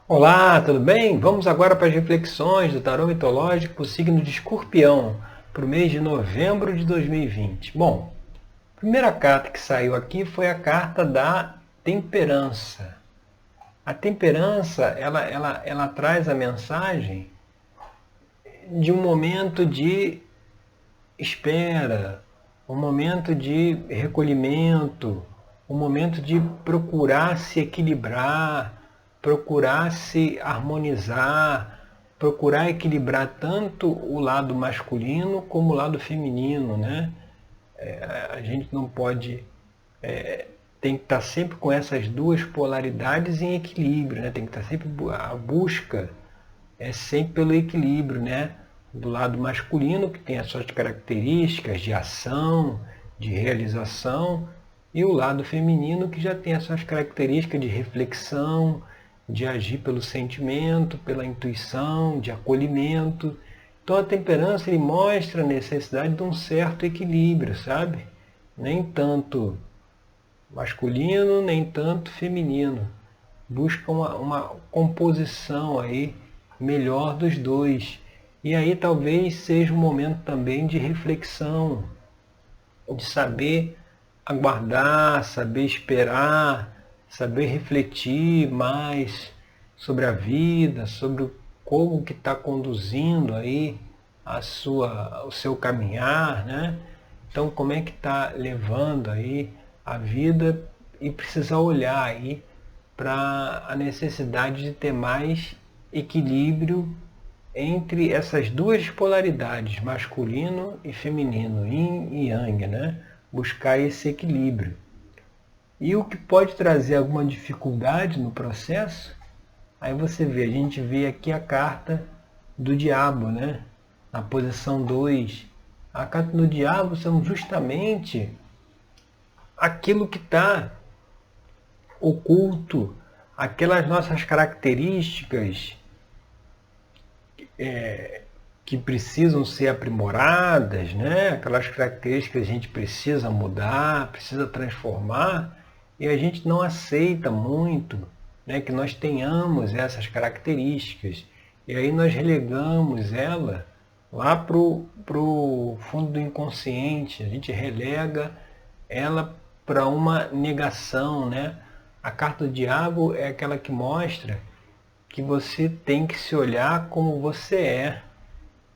Olá, tudo bem? Vamos agora para as reflexões do tarô mitológico para o signo de Escorpião, para o mês de novembro de 2020. Bom, a primeira carta que saiu aqui foi a carta da temperança. A temperança, ela traz a mensagem de um momento de espera, um momento de recolhimento, um momento de procurar se equilibrar, procurar se harmonizar, procurar equilibrar tanto o lado masculino como o lado feminino, né? A gente não pode, tem que estar sempre com essas duas polaridades em equilíbrio, né? Tem que estar sempre, a busca é sempre pelo equilíbrio, né? Do lado masculino, que tem as suas características de ação, de realização, e o lado feminino, que já tem as suas características de reflexão, de agir pelo sentimento, pela intuição, de acolhimento. Então a temperança ele mostra a necessidade de um certo equilíbrio, sabe? Nem tanto masculino, nem tanto feminino. Busca uma composição aí melhor dos dois. E aí talvez seja um momento também de reflexão, de saber aguardar, saber esperar, saber refletir mais sobre a vida, sobre como que está conduzindo aí o seu caminhar, né? Então como é que está levando aí a vida e precisa olhar aí para a necessidade de ter mais equilíbrio entre essas duas polaridades, masculino e feminino, yin e yang, né? Buscar esse equilíbrio. E o que pode trazer alguma dificuldade no processo, aí você vê, a gente vê aqui a carta do diabo, né? Na posição 2. A carta do diabo são justamente aquilo que está oculto, aquelas nossas características que precisam ser aprimoradas, né? Aquelas características que a gente precisa mudar, precisa transformar, e a gente não aceita muito, né, que nós tenhamos essas características. E aí nós relegamos ela lá pro fundo do inconsciente, a gente relega ela para uma negação, né? A carta do diabo é aquela que mostra que você tem que se olhar como você é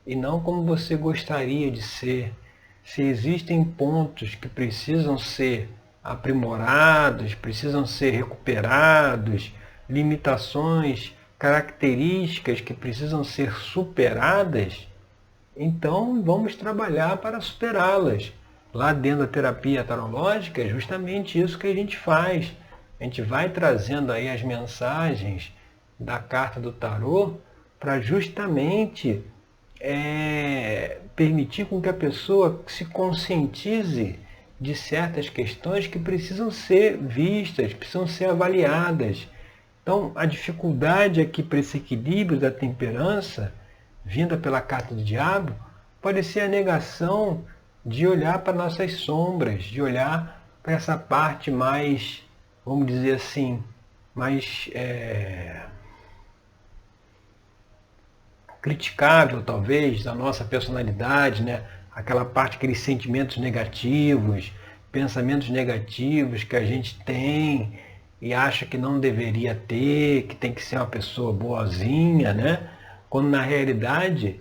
e não como você gostaria de ser. Se existem pontos que precisam ser aprimorados, precisam ser recuperados, limitações, características que precisam ser superadas, então vamos trabalhar para superá-las. Lá dentro da terapia tarológica é justamente isso que a gente faz. A gente vai trazendo aí as mensagens da carta do tarô para justamente permitir com que a pessoa se conscientize de certas questões que precisam ser vistas, precisam ser avaliadas. Então, a dificuldade aqui para esse equilíbrio da temperança, vinda pela carta do diabo, pode ser a negação de olhar para nossas sombras, de olhar para essa parte mais, vamos dizer assim, mais criticável, talvez, da nossa personalidade, né? Aquela parte, aqueles sentimentos negativos, pensamentos negativos que a gente tem e acha que não deveria ter, que tem que ser uma pessoa boazinha, né? Quando na realidade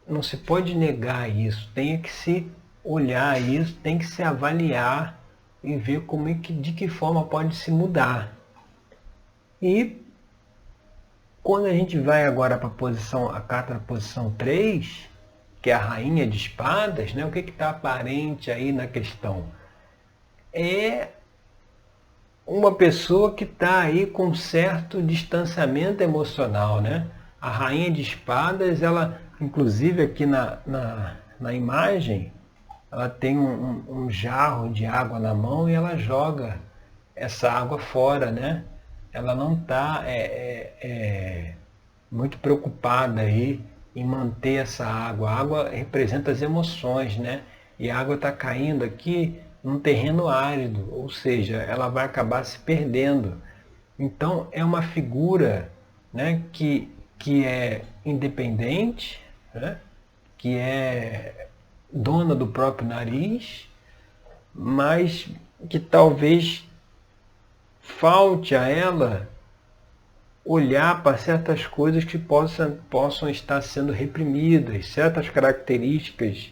não se pode negar isso, tem que se olhar isso, tem que se avaliar e ver de que forma pode se mudar. E quando a gente vai agora para a carta da posição 3, que é a rainha de espadas, né? O que está aparente aí na questão? É uma pessoa que está aí com certo distanciamento emocional, né? A rainha de espadas, ela, inclusive aqui na imagem, ela tem um jarro de água na mão e ela joga essa água fora, né? Ela não está muito preocupada aí em manter essa água. A água representa as emoções, né? E a água está caindo aqui num terreno árido, ou seja, ela vai acabar se perdendo. Então é uma figura, né, que é independente, né, que é dona do próprio nariz, mas que talvez falte a ela olhar para certas coisas que possam estar sendo reprimidas, certas características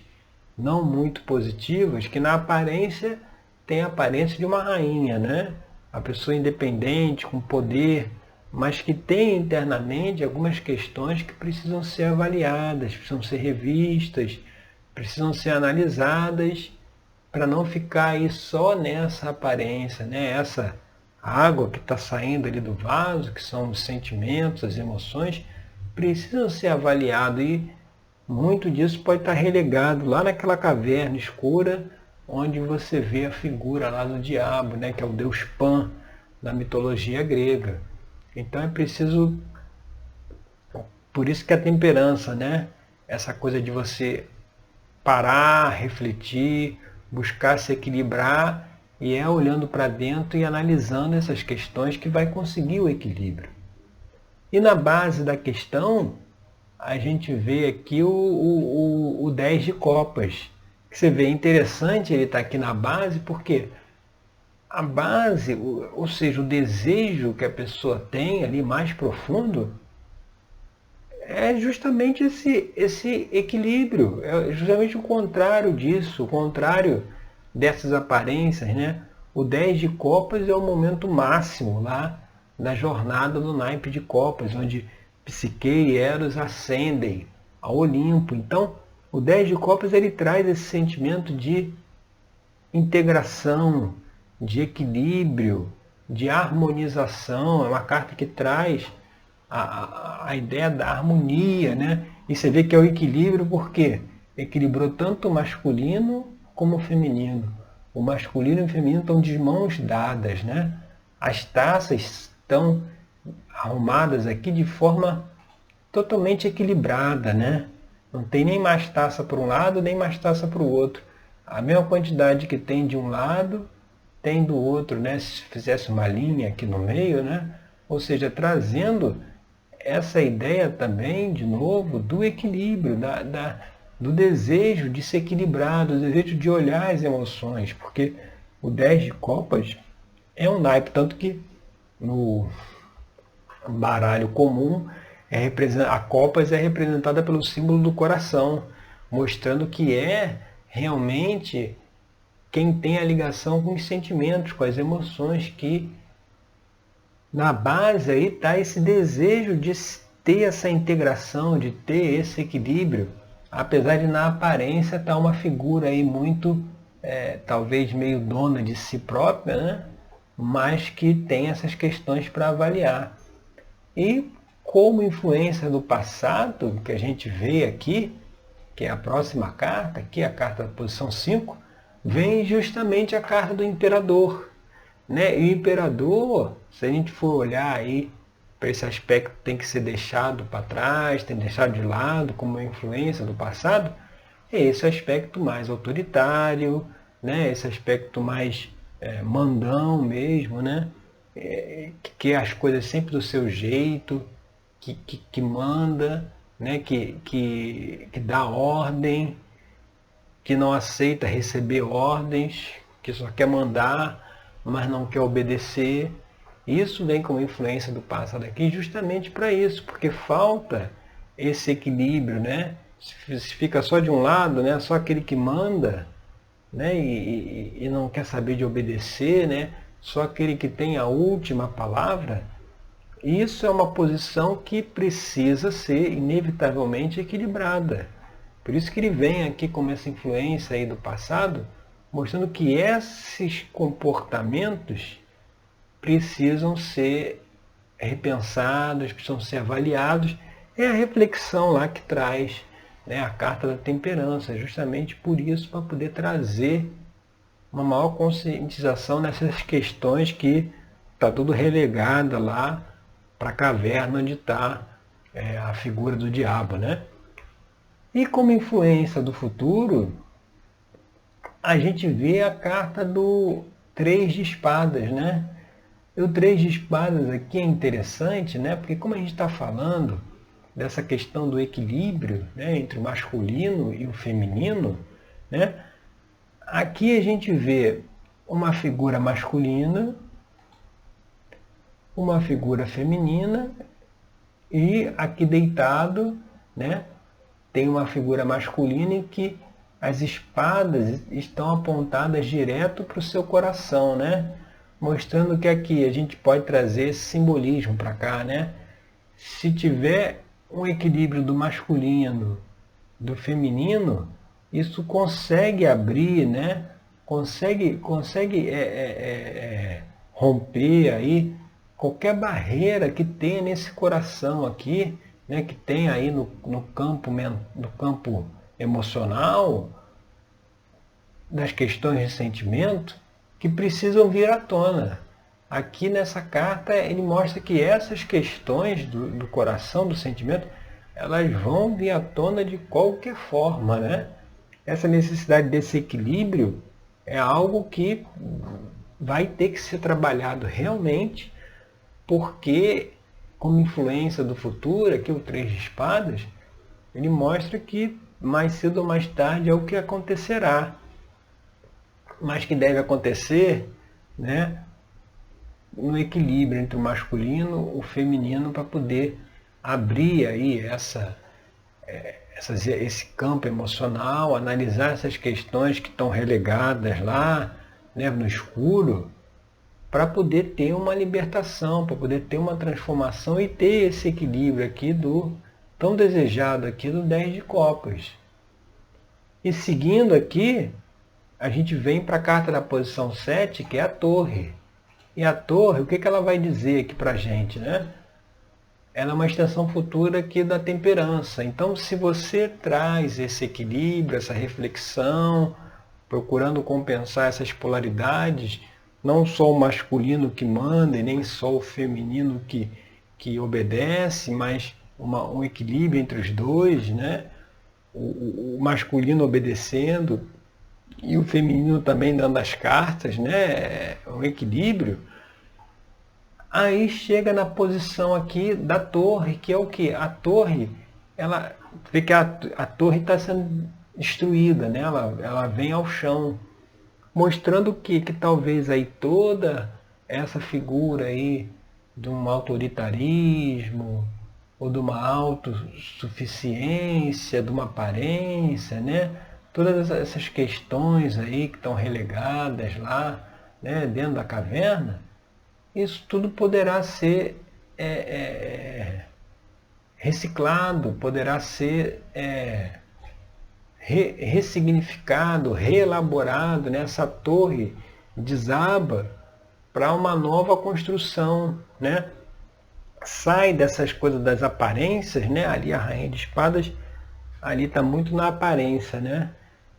não muito positivas, que na aparência tem a aparência de uma rainha, né? A pessoa independente, com poder, mas que tem internamente algumas questões que precisam ser avaliadas, precisam ser revistas, precisam ser analisadas, para não ficar aí só nessa aparência, né? Essa água que está saindo ali do vaso, que são os sentimentos, as emoções, precisam ser avaliados e muito disso pode estar relegado lá naquela caverna escura onde você vê a figura lá do diabo, né? Que é o deus Pan da mitologia grega. Então é preciso, por isso que a temperança, né? Essa coisa de você parar, refletir, buscar se equilibrar, e é olhando para dentro e analisando essas questões que vai conseguir o equilíbrio. E na base da questão, a gente vê aqui o 10 de copas. Que você vê interessante ele estar aqui na base, porque a base, ou seja, o desejo que a pessoa tem ali mais profundo, é justamente esse equilíbrio, é justamente o contrário disso, o contrário dessas aparências, né? O 10 de copas é o momento máximo lá da jornada do naipe de copas, onde Psique e Eros ascendem ao Olimpo. Então, o 10 de copas ele traz esse sentimento de integração, de equilíbrio, de harmonização. É uma carta que traz a ideia da harmonia, né? E você vê que é o equilíbrio porque equilibrou tanto o masculino como o feminino. O masculino e o feminino estão de mãos dadas, né? As taças estão arrumadas aqui de forma totalmente equilibrada, né? Não tem nem mais taça para um lado, nem mais taça para o outro. A mesma quantidade que tem de um lado, tem do outro, né? Se fizesse uma linha aqui no meio, né? Ou seja, trazendo essa ideia também, de novo, do equilíbrio, do desejo de se equilibrar, do desejo de olhar as emoções, porque o 10 de copas é um naipe, tanto que no baralho comum a copas é representada pelo símbolo do coração, mostrando que é realmente quem tem a ligação com os sentimentos, com as emoções, que na base aí está esse desejo de ter essa integração, de ter esse equilíbrio, apesar de na aparência estar uma figura aí muito, talvez meio dona de si própria, né? Mas que tem essas questões para avaliar. E como influência do passado, que a gente vê aqui, que é a próxima carta, aqui a carta da posição 5, vem justamente a carta do imperador. Né? E o imperador, se a gente for olhar aí para esse aspecto, tem que ser deixado para trás, tem que deixar de lado como uma influência do passado, é esse aspecto mais autoritário, né? Esse aspecto mais mandão mesmo, né? Que quer as coisas sempre do seu jeito, que manda, né? Que dá ordem, que não aceita receber ordens, que só quer mandar, mas não quer obedecer. Isso vem como influência do passado aqui justamente para isso, porque falta esse equilíbrio, né? Se fica só de um lado, né? Só aquele que manda, né? E não quer saber de obedecer, né? Só aquele que tem a última palavra. Isso é uma posição que precisa ser inevitavelmente equilibrada. Por isso que ele vem aqui como essa influência aí do passado, mostrando que esses comportamentos precisam ser repensados, precisam ser avaliados. É a reflexão lá que traz, né, a carta da temperança, justamente por isso, para poder trazer uma maior conscientização nessas questões que está tudo relegada lá para a caverna onde está a figura do diabo, né? E como influência do futuro, a gente vê a carta do 3 de espadas, né? E o 3 de espadas aqui é interessante, né? Porque como a gente está falando dessa questão do equilíbrio, né, entre o masculino e o feminino, né? Aqui a gente vê uma figura masculina, uma figura feminina e aqui deitado, né, tem uma figura masculina em que as espadas estão apontadas direto para o seu coração, né? Mostrando que aqui a gente pode trazer esse simbolismo para cá, né? Se tiver um equilíbrio do masculino, do feminino, isso consegue abrir, né? Consegue romper aí qualquer barreira que tenha nesse coração aqui, né? Que tem aí no campo emocional, das questões de sentimento, que precisam vir à tona. Aqui nessa carta ele mostra que essas questões do coração, do sentimento, elas vão vir à tona de qualquer forma, né? Essa necessidade desse equilíbrio é algo que vai ter que ser trabalhado realmente, porque como influência do futuro, aqui o 3 de espadas, ele mostra que mais cedo ou mais tarde é o que acontecerá, mas que deve acontecer, né, no equilíbrio entre o masculino e o feminino, para poder abrir aí esse campo emocional, analisar essas questões que estão relegadas lá, né, no escuro, para poder ter uma libertação, para poder ter uma transformação e ter esse equilíbrio aqui tão desejado aqui do 10 de copas. E seguindo aqui, a gente vem para a carta da posição 7, que é a torre. E a torre, o que ela vai dizer aqui para a gente, né? Ela é uma extensão futura aqui da temperança. Então, se você traz esse equilíbrio, essa reflexão, procurando compensar essas polaridades, não só o masculino que manda e nem só o feminino que obedece, mas um equilíbrio entre os dois, né? O masculino obedecendo e o feminino também dando as cartas, né? Um equilíbrio. Aí chega na posição aqui da torre, que é o que? A torre, ela vê que a torre está sendo destruída, né? Ela vem ao chão, mostrando que talvez aí toda essa figura aí de um autoritarismo ou de uma autossuficiência, de uma aparência, né? Todas essas questões aí que estão relegadas lá, né, dentro da caverna, isso tudo poderá ser reciclado, poderá ser ressignificado, reelaborado, né? Essa torre desaba para uma nova construção, né? Sai dessas coisas das aparências, né? Ali a Rainha de Espadas, ali está muito na aparência, né?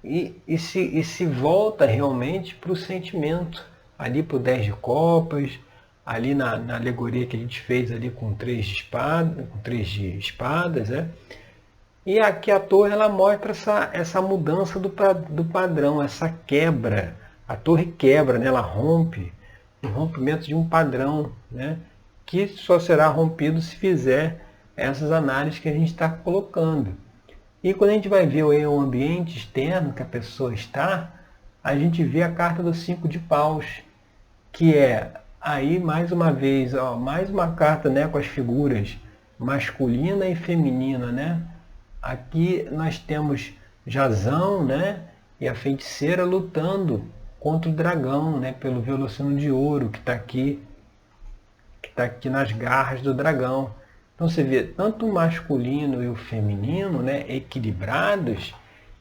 E se volta realmente para o sentimento, ali para o 10 de copas, ali na alegoria que a gente fez ali com 3 de espadas, né? E aqui a torre ela mostra essa mudança do padrão, essa quebra. A torre quebra, né? Ela rompe, o rompimento de um padrão, né? Que só será rompido se fizer essas análises que a gente está colocando. E quando a gente vai ver o ambiente externo que a pessoa está, a gente vê a carta do 5 de paus, que é aí mais uma vez, ó, mais uma carta, né, com as figuras masculina e feminina, né? Aqui nós temos Jazão, né, e a feiticeira lutando contra o dragão, né, pelo velocino de ouro que está aqui nas garras do dragão. Então você vê, tanto o masculino e o feminino, né, equilibrados,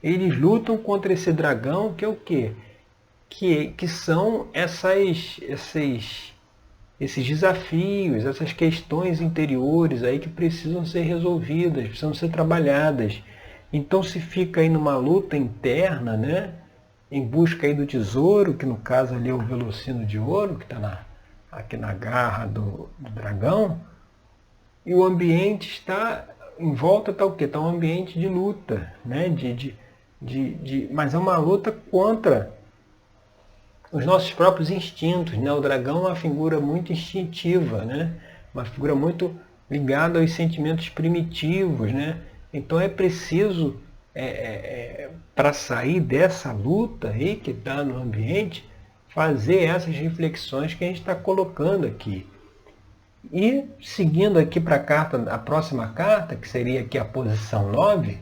eles lutam contra esse dragão, que é o quê? Que são esses desafios, essas questões interiores aí que precisam ser resolvidas, precisam ser trabalhadas. Então se fica aí numa luta interna, né, em busca aí do tesouro, que no caso ali é o velocino de ouro, que está aqui na garra do dragão, e o ambiente está, em volta está o quê? Está um ambiente de luta, né? Mas é uma luta contra os nossos próprios instintos, né? O dragão é uma figura muito instintiva, né? Uma figura muito ligada aos sentimentos primitivos, né? Então é preciso, para sair dessa luta aí que está no ambiente, fazer essas reflexões que a gente está colocando aqui. E seguindo aqui para a próxima carta, que seria aqui a posição 9,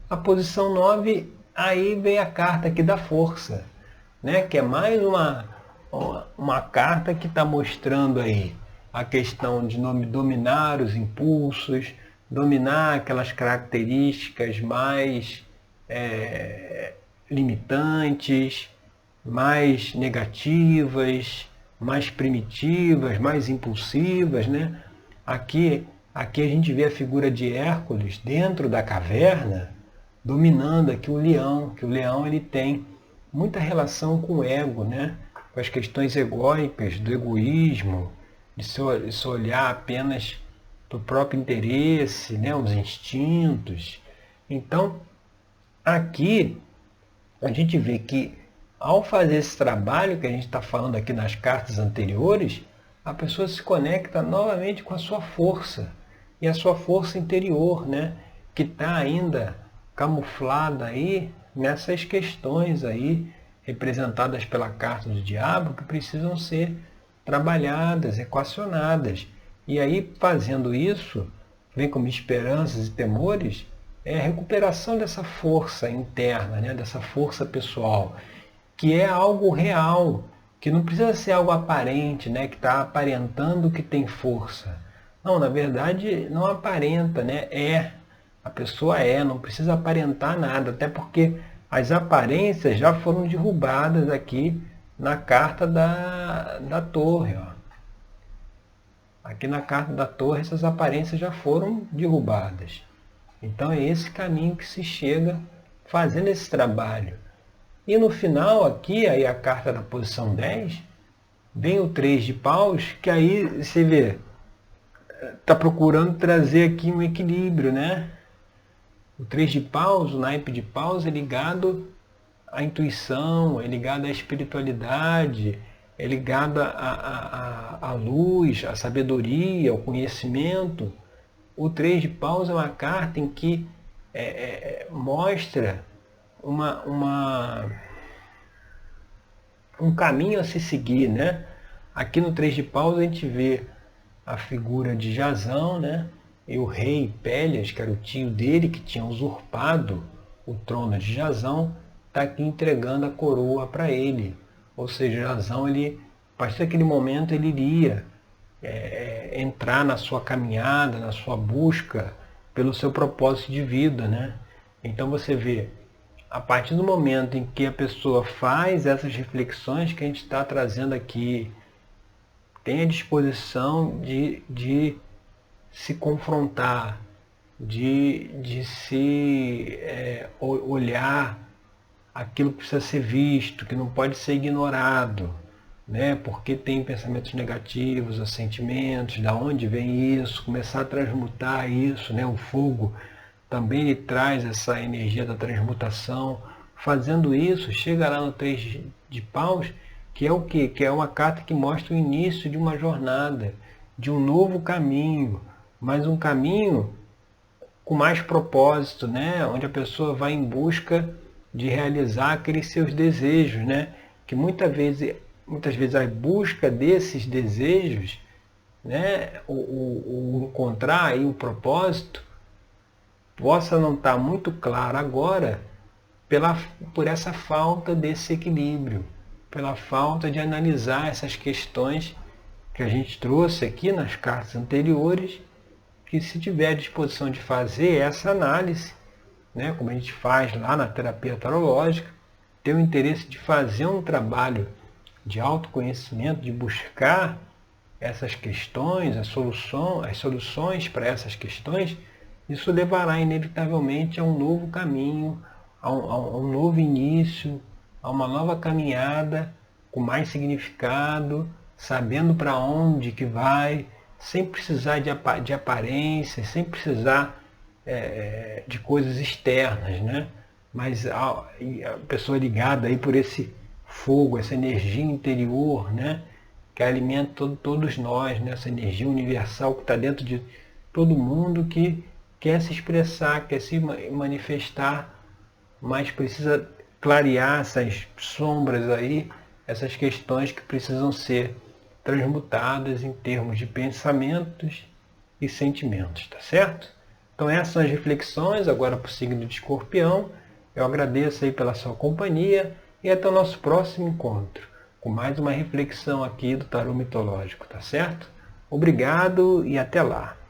a posição 9, aí vem a carta aqui da força, né? Que é mais uma carta que está mostrando aí a questão de dominar os impulsos, dominar aquelas características mais limitantes, mais negativas, mais primitivas, mais impulsivas, né? Aqui a gente vê a figura de Hércules dentro da caverna, dominando aqui o leão, que o leão ele tem muita relação com o ego, né? Com as questões egóicas, do egoísmo, de se olhar apenas para o próprio interesse, né? Os instintos. Então, aqui a gente vê que ao fazer esse trabalho que a gente está falando aqui nas cartas anteriores, a pessoa se conecta novamente com a sua força, e a sua força interior, né? Que está ainda camuflada aí nessas questões aí representadas pela carta do diabo, que precisam ser trabalhadas, equacionadas. E aí, fazendo isso, vem como esperanças e temores, é a recuperação dessa força interna, né? Dessa força pessoal, que é algo real, que não precisa ser algo aparente, né? Que está aparentando que tem força. Não, na verdade, não aparenta, né? A pessoa não precisa aparentar nada, até porque as aparências já foram derrubadas aqui na carta da torre. Ó. Aqui na carta da torre, essas aparências já foram derrubadas. Então é esse caminho que se chega fazendo esse trabalho. E no final aqui, aí a carta da posição 10, vem o 3 de paus, que aí você vê, está procurando trazer aqui um equilíbrio, né? O 3 de paus, o naipe de paus, é ligado à intuição, é ligado à espiritualidade, é ligado à luz, à sabedoria, ao conhecimento. O 3 de paus é uma carta em que mostra um caminho a se seguir, né? Aqui no 3 de paus a gente vê a figura de Jasão, né? E o rei Pélias, que era o tio dele, que tinha usurpado o trono de Jasão, está aqui entregando a coroa para ele. Ou seja, Jasão, a partir daquele momento, ele iria entrar na sua caminhada, na sua busca pelo seu propósito de vida, né? Então você vê, a partir do momento em que a pessoa faz essas reflexões que a gente está trazendo aqui, tem a disposição de se confrontar, de se olhar aquilo que precisa ser visto, que não pode ser ignorado, né? Porque tem pensamentos negativos, os sentimentos, da onde vem isso, começar a transmutar isso, né? O fogo também ele traz essa energia da transmutação. Fazendo isso, chega lá no 3 de paus, que é o quê? Que é uma carta que mostra o início de uma jornada, de um novo caminho, mas um caminho com mais propósito, né? Onde a pessoa vai em busca de realizar aqueles seus desejos, né? Que muitas vezes a busca desses desejos, né? O encontrar aí o propósito, possa não estar muito claro agora por essa falta desse equilíbrio, pela falta de analisar essas questões que a gente trouxe aqui nas cartas anteriores, que se tiver a disposição de fazer essa análise, né, como a gente faz lá na terapia tarológica, ter o interesse de fazer um trabalho de autoconhecimento, de buscar essas questões, as soluções para essas questões, isso levará inevitavelmente a um novo caminho, a um novo início, a uma nova caminhada com mais significado, sabendo para onde que vai, sem precisar de aparências, sem precisar de coisas externas, né? Mas a pessoa ligada aí por esse fogo, essa energia interior, né? Que alimenta todos nós, né? Essa energia universal que está dentro de todo mundo, que quer se expressar, quer se manifestar, mas precisa clarear essas sombras aí, essas questões que precisam ser transmutadas em termos de pensamentos e sentimentos, tá certo? Então essas são as reflexões agora para o signo de Escorpião. Eu agradeço aí pela sua companhia e até o nosso próximo encontro, com mais uma reflexão aqui do tarô mitológico, tá certo? Obrigado e até lá!